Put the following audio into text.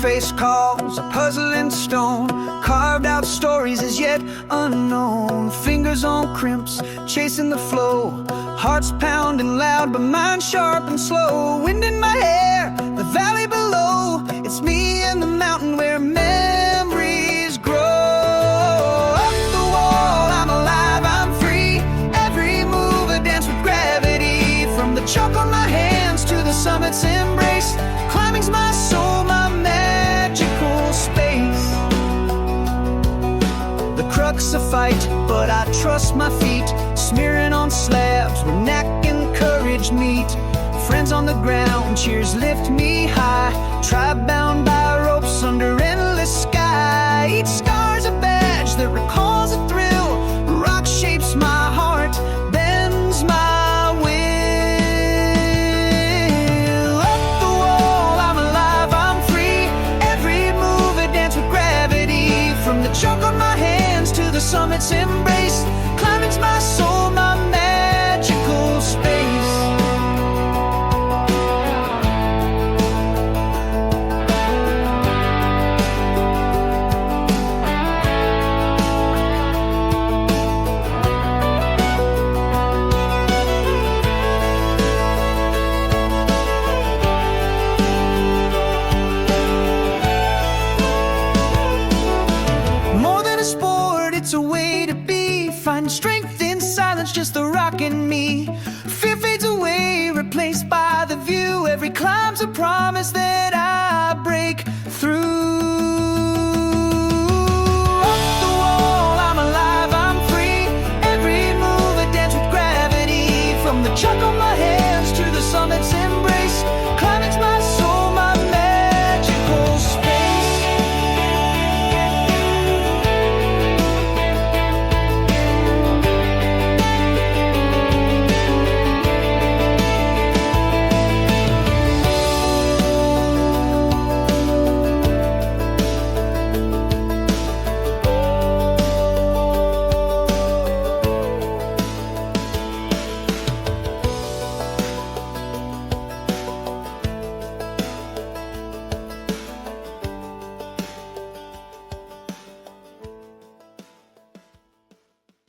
face calls, a puzzle in stone, carved out stories as yet unknown. Fingers on crimps, chasing the flow, hearts pounding loud, but mind sharp and slow. Wind in my hair, the valley below, it's me and the mountain where memories grow. Up the wall, I'm alive, I'm free. Every move a dance with gravity. From the chalk on my hands to the summit's embrace, climbing's my soul, my magical space. The crux a fight, but I trust my feet, smearing on slabs where knack and courage meet. Friends on the ground, cheers lift me high, tribe bound by ropes under endless sky. Each scar's a badge that recalls a thrill, rock shapes my heart, bends my will. Up the wall, I'm alive, I'm free. Every move a dance with gravity. From the chalk on my hands to the summit's embrace, climbing's my soul, my magical space. It's a way to be, find strength in silence, just the rock in me. Fear fades away, replaced by the view. Every climb's a promise that I break through. Up the wall, I'm alive, I'm free. Every move a dance with gravity. From the chalk